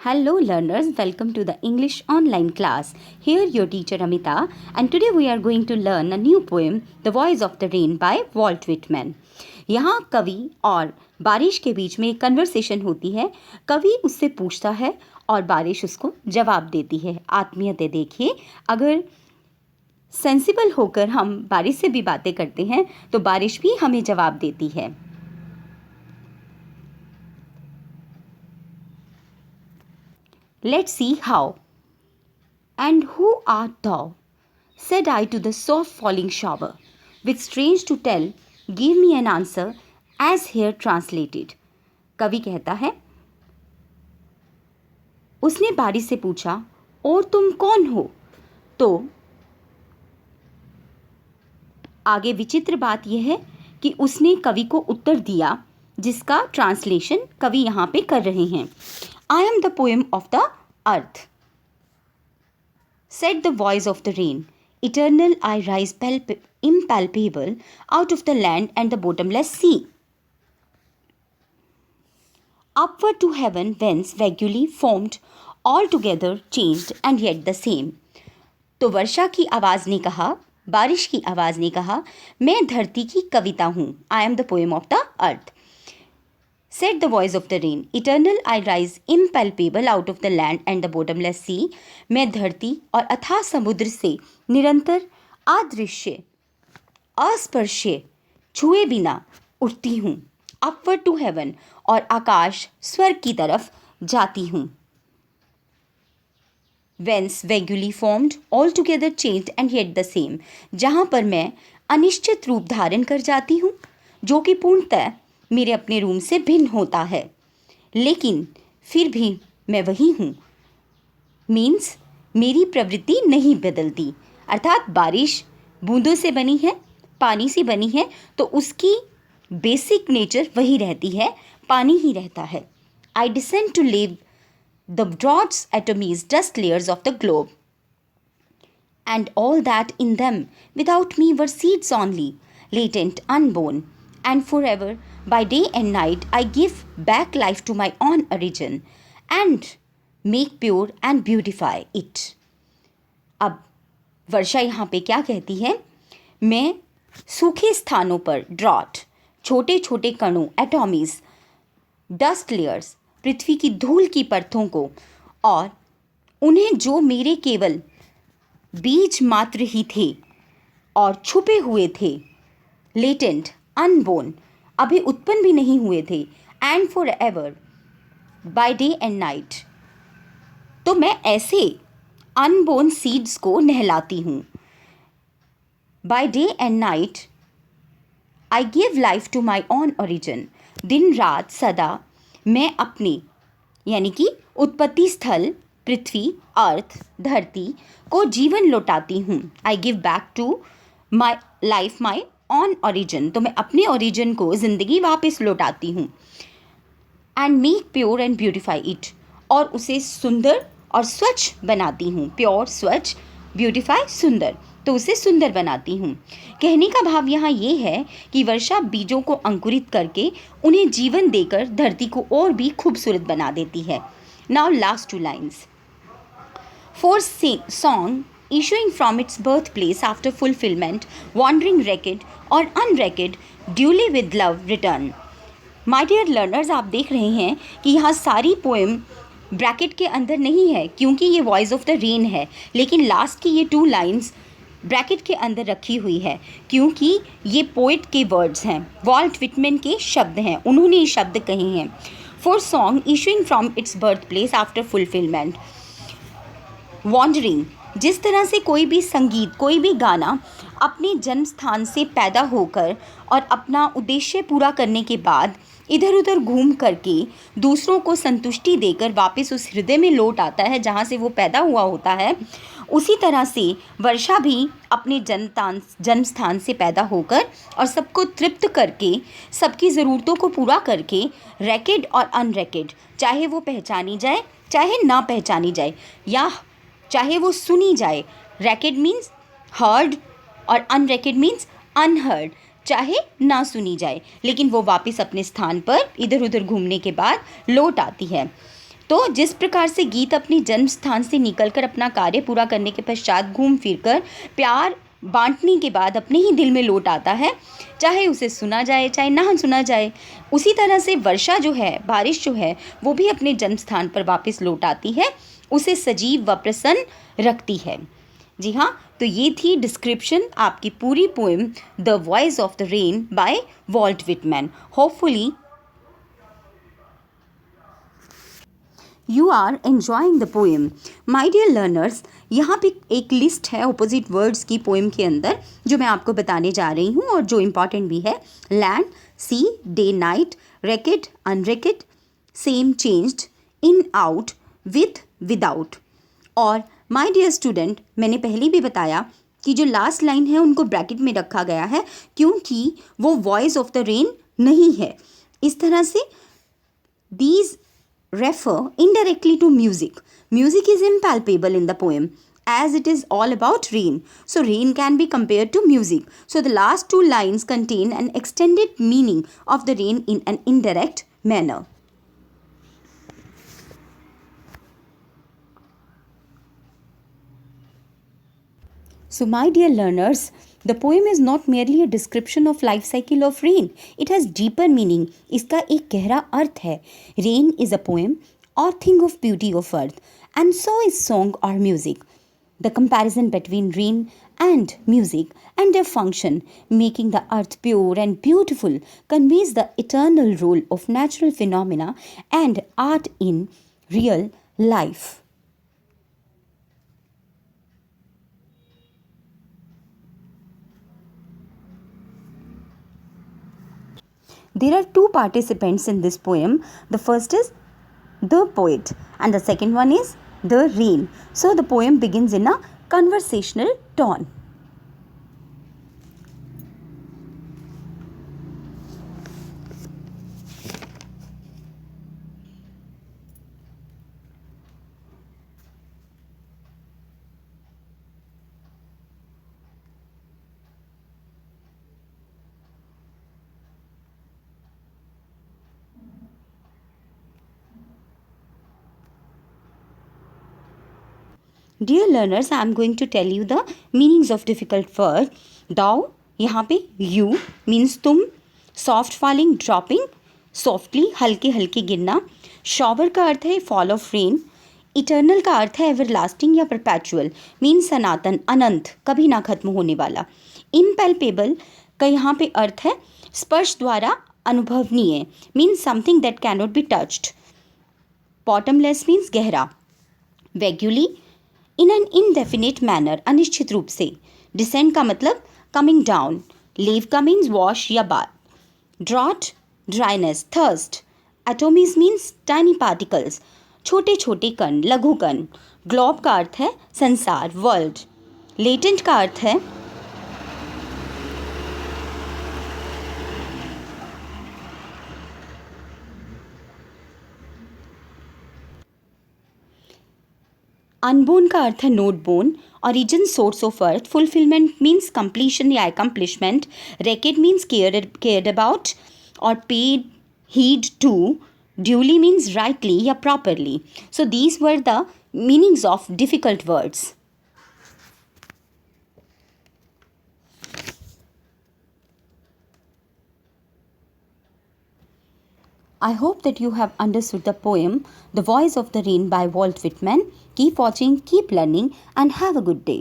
Hello learners, welcome to the English online class. Here your teacher Amita, and today we are going to learn a new poem, The Voice of the Rain by Walt Whitman. यहाँ कवि और बारिश के बीच में एक conversation होती है। कवि उससे पूछता है और बारिश उसको जवाब देती है। आत्मीयते देखिए, अगर सेंसिबल होकर हम बारिश से भी बातें करते हैं तो बारिश भी हमें जवाब देती है। Let's see how. And who art thou? Said I to the soft falling shower, with strange to tell, give me an answer as here translated. कवि कहता है, उसने बारिश से पूछा, और तुम कौन हो? तो आगे विचित्र बात यह है कि उसने कवि को उत्तर दिया जिसका ट्रांसलेशन कवि यहाँ पे कर रहे हैं। I am the poem of the earth, said the voice of the rain. Eternal I rise impalpable out of the land and the bottomless sea. Upward to heaven whence vaguely formed, altogether changed and yet the same. तो वर्षा की आवाज़ ने कहा, बारिश की आवाज़ ने कहा, मैं धरती की कविता हूँ। I am the poem of the earth. Said the voice of the rain, eternal I rise impalpable out of the land and the bottomless sea. मैं धरती और अथाह समुद्र से निरंतर अदृश्य अस्पर्श्य छुए बिना उठती हूँ। Upward to heaven और आकाश स्वर्ग की तरफ जाती हूँ। Whence vaguely formed, altogether changed and yet the same. जहाँ पर मैं अनिश्चित रूप धारण कर जाती हूँ, जो कि पूर्णतः मेरे अपने रूम से भिन्न होता है, लेकिन फिर भी मैं वही हूँ। मीन्स मेरी प्रवृत्ति नहीं बदलती। अर्थात बारिश बूंदों से बनी है, पानी से बनी है, तो उसकी बेसिक नेचर वही रहती है, पानी ही रहता है। I descend to leave the broad atomies dust layers of the globe, and all that in them without me were seeds only, latent, unborn, and forever by day and night I give back life to my own origin and make pure and beautify it. अब वर्षा यहाँ पे क्या कहती है? मैं सूखे स्थानों पर ड्रॉट, छोटे छोटे कणों एटॉमीज, डस्ट लेयर्स, पृथ्वी की धूल की परतों को, और उन्हें जो मेरे केवल बीज मात्र ही थे और छुपे हुए थे, लेटेंट, अनबोर्न, अभी उत्पन्न भी नहीं हुए थे, and for ever by day and night, तो मैं ऐसे अनबोर्न सीड्स को नहलाती हूँ। By day and night I give life to my own origin, दिन रात सदा मैं अपने यानी कि उत्पत्ति स्थल पृथ्वी, अर्थ, धरती को जीवन लौटाती हूँ। I give back to my life my own origin, तो मैं अपने ओरिजिन को ज़िंदगी वापस लौटाती हूँ। And make pure and beautify it, और उसे सुंदर और स्वच्छ बनाती हूँ। प्योर स्वच्छ, ब्यूटिफाई सुंदर, तो उसे सुंदर बनाती हूँ। कहने का भाव यहाँ ये है कि वर्षा बीजों को अंकुरित करके उन्हें जीवन देकर धरती को और भी खूबसूरत बना देती है। Now last two lines. For song issuing from its birthplace after fulfillment, wandering wrecked or unwrecked, duly with love return. My dear learners, आप देख रहे हैं कि यहाँ सारी पोएम ब्रैकेट के अंदर नहीं है क्योंकि ये वॉइस ऑफ द रेन है, लेकिन लास्ट की ये 2 लाइन्स ब्रैकेट के अंदर रखी हुई है क्योंकि ये पोइट के वर्ड्स हैं, वॉल्ट विटमैन के शब्द हैं, उन्होंने ये शब्द कहे हैं। For song issuing from its birthplace after fulfillment, wandering, जिस तरह से कोई भी संगीत, कोई भी गाना अपने जन्म स्थान से पैदा होकर और अपना उद्देश्य पूरा करने के बाद इधर उधर घूम करके दूसरों को संतुष्टि देकर वापस उस हृदय में लौट आता है जहाँ से वो पैदा हुआ होता है, उसी तरह से वर्षा भी अपने जन्म स्थान से पैदा होकर और सबको तृप्त करके, सबकी ज़रूरतों को पूरा करके, रैकेड और अनरैकेड, चाहे वो पहचानी जाए चाहे ना पहचानी जाए, या चाहे वो सुनी जाए, रैकेड मीन्स हर्ड और अनरैकेड मीन्स अनहर्ड, चाहे ना सुनी जाए, लेकिन वो वापस अपने स्थान पर इधर उधर घूमने के बाद लौट आती है। तो जिस प्रकार से गीत अपने जन्म स्थान से निकलकर अपना कार्य पूरा करने के पश्चात घूम फिर कर प्यार बांटने के बाद अपने ही दिल में लौट आता है, चाहे उसे सुना जाए चाहे ना सुना जाए, उसी तरह से वर्षा जो है, बारिश जो है, वो भी अपने जन्म स्थान पर वापस लौट आती है, उसे सजीव व प्रसन्न रखती है। जी हाँ, तो ये थी डिस्क्रिप्शन आपकी पूरी poem the voice of the rain by Walt Whitman. Hopefully you are enjoying the poem. My dear learners, यहाँ पे एक लिस्ट है ऑपोजिट वर्ड्स की पोएम के अंदर जो मैं आपको बताने जा रही हूँ और जो इम्पॉर्टेंट भी है। Land, sea, day night, racket, unracket, same, changed, in, out, with, without. और माय डियर स्टूडेंट, मैंने पहले भी बताया कि जो लास्ट लाइन है उनको ब्रैकेट में रखा गया है क्योंकि वो वॉइस ऑफ द रेन नहीं है। इस तरह से these refer indirectly to music. Music is impalpable in the poem as it is all about rain. So rain can be compared to music. So the last two lines contain an extended meaning of the rain in an indirect manner. So my dear learners, the poem is not merely a description of life cycle of rain. It has deeper meaning. इसका एक गहरा अर्थ है. Rain is a poem or thing of beauty of earth, and so is song or music. The comparison between rain and music and their function, making the earth pure and beautiful, conveys the eternal role of natural phenomena and art in real life. There are two participants in this poem. The first is the poet and the second one is the rain. So the poem begins in a conversational tone. Dear learners, I am going to tell you the meanings of difficult word. Thou, यहाँ पे you means तुम, soft falling dropping, softly हल्के हल्के गिरना, shower का अर्थ है fall of rain, eternal का अर्थ है everlasting या perpetual means सनातन, अनंत, कभी ना खत्म होने वाला, impalpable का यहाँ पे अर्थ है स्पर्श द्वारा अनुभवनीय means something that cannot be touched, bottomless means गहरा, vaguely in an indefinite manner अनिश्चित रूप से, डिसेंड का मतलब कमिंग डाउन, लीव का मीन्स वॉश या bath, drought dryness, thirst, atomies means tiny particles छोटे छोटे कण, लघु कण, ग्लोब का अर्थ है संसार वर्ल्ड, लेटेंट का अर्थ है अनबोन का अर्थ है not born, origin source of earth, fulfilment means completion या accomplishment, recked means cared about और paid heed to, duly means rightly या properly. So these were the meanings of difficult words. I hope that you have understood the poem The Voice of the Rain by Walt Whitman. Keep watching, keep learning, and have a good day.